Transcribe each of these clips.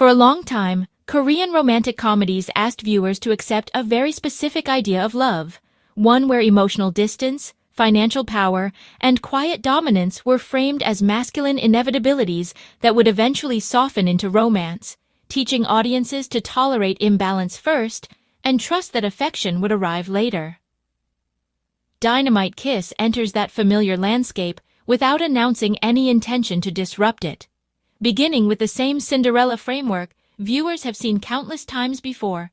For a long time, Korean romantic comedies asked viewers to accept a very specific idea of love, one where emotional distance, financial power, and quiet dominance were framed as masculine inevitabilities that would eventually soften into romance, teaching audiences to tolerate imbalance first and trust that affection would arrive later. Dynamite Kiss enters that familiar landscape without announcing any intention to disrupt it. Beginning with the same Cinderella framework viewers have seen countless times before.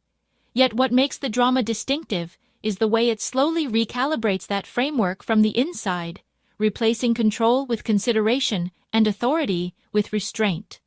Yet what makes the drama distinctive is the way it slowly recalibrates that framework from the inside, replacing control with consideration and authority with restraint.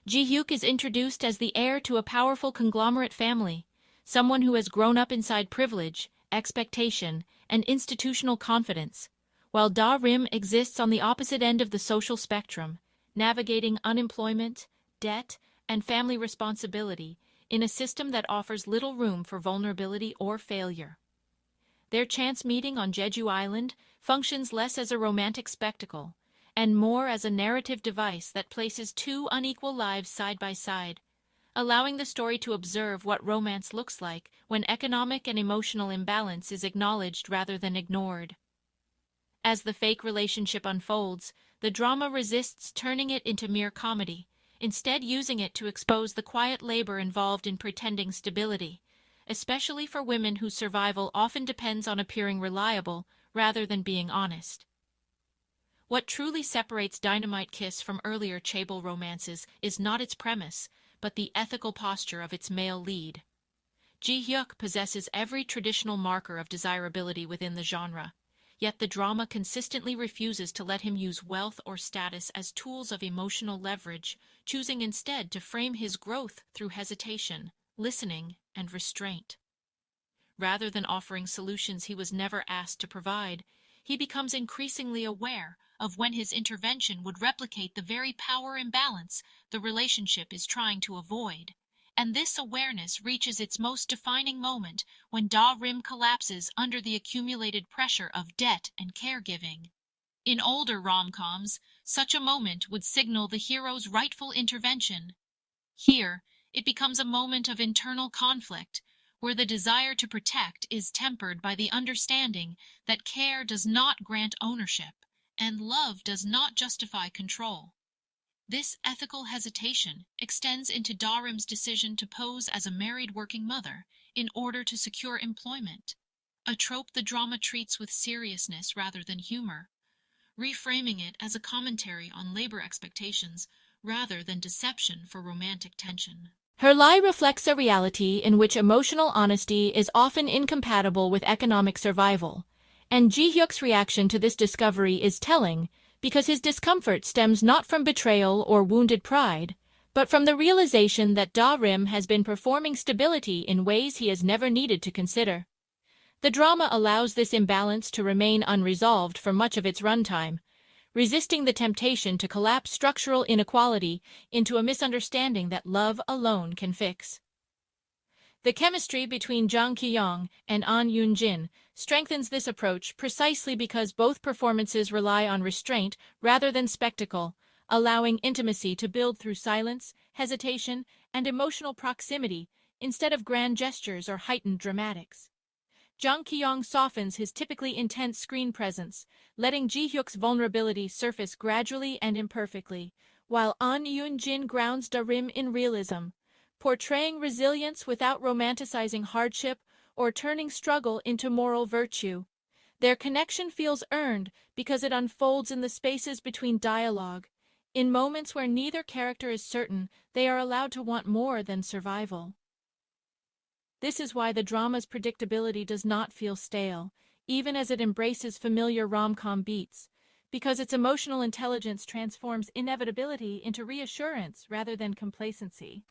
Ji-hyuk is introduced as the heir to a powerful conglomerate family, someone who has grown up inside privilege, expectation, and institutional confidence, while Da-rim exists on the opposite end of the social spectrum, navigating unemployment, debt, and family responsibility in a system that offers little room for vulnerability or failure. Their chance meeting on Jeju Island functions less as a romantic spectacle and more as a narrative device that places two unequal lives side by side, allowing the story to observe what romance looks like when economic and emotional imbalance is acknowledged rather than ignored. As the fake relationship unfolds, the drama resists turning it into mere comedy, instead using it to expose the quiet labor involved in pretending stability, especially for women whose survival often depends on appearing reliable rather than being honest. What truly separates Dynamite Kiss from earlier Chaebol romances is not its premise, but the ethical posture of its male lead. Ji-hyuk possesses every traditional marker of desirability within the genre, yet the drama consistently refuses to let him use wealth or status as tools of emotional leverage, choosing instead to frame his growth through hesitation, listening, and restraint. Rather than offering solutions he was never asked to provide, he becomes increasingly aware of when his intervention would replicate the very power imbalance the relationship is trying to avoid. And this awareness reaches its most defining moment when Da-rim collapses under the accumulated pressure of debt and caregiving. In older rom-coms, such a moment would signal the hero's rightful intervention. Here, it becomes a moment of internal conflict, where the desire to protect is tempered by the understanding that care does not grant ownership, and love does not justify control. This ethical hesitation extends into Da-rim's decision to pose as a married working mother in order to secure employment, a trope the drama treats with seriousness rather than humor, reframing it as a commentary on labor expectations rather than deception for romantic tension. Her lie reflects a reality in which emotional honesty is often incompatible with economic survival, and Ji-hyuk's reaction to this discovery is telling because his discomfort stems not from betrayal or wounded pride, but from the realization that Da-rim has been performing stability in ways he has never needed to consider. The drama allows this imbalance to remain unresolved for much of its runtime, resisting the temptation to collapse structural inequality into a misunderstanding that love alone can fix. The chemistry between Jang Ki-yong and An Yoon-jin strengthens this approach precisely because both performances rely on restraint rather than spectacle, allowing intimacy to build through silence, hesitation, and emotional proximity instead of grand gestures or heightened dramatics. Jang Ki-yong softens his typically intense screen presence, letting Ji-hyuk's vulnerability surface gradually and imperfectly, while An Yoon-jin grounds Da-rim in realism, portraying resilience without romanticizing hardship or turning struggle into moral virtue. Their connection feels earned because it unfolds in the spaces between dialogue. In moments where neither character is certain, they are allowed to want more than survival. This is why the drama's predictability does not feel stale, even as it embraces familiar rom-com beats, because its emotional intelligence transforms inevitability into reassurance rather than complacency.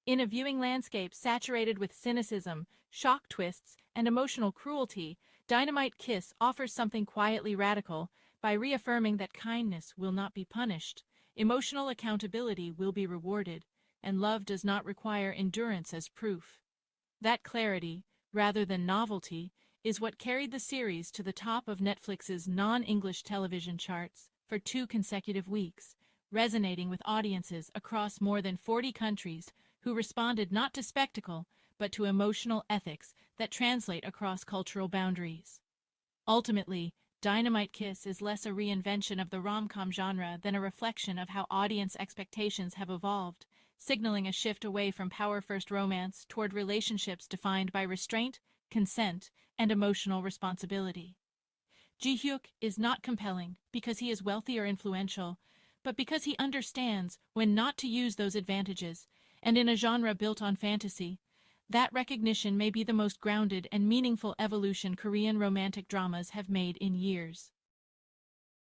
In a viewing landscape saturated with cynicism, shock twists, and emotional cruelty, Dynamite Kiss offers something quietly radical by reaffirming that kindness will not be punished, emotional accountability will be rewarded, and love does not require endurance as proof. That clarity, rather than novelty, is what carried the series to the top of Netflix's non-English television charts for 2 consecutive weeks, resonating with audiences across more than 40 countries who responded not to spectacle, but to emotional ethics that translate across cultural boundaries. Ultimately, Dynamite Kiss is less a reinvention of the rom-com genre than a reflection of how audience expectations have evolved, signaling a shift away from power-first romance toward relationships defined by restraint, consent, and emotional responsibility. Ji-hyuk is not compelling because he is wealthy or influential, but because he understands when not to use those advantages, and in a genre built on fantasy, that recognition may be the most grounded and meaningful evolution Korean romantic dramas have made in years.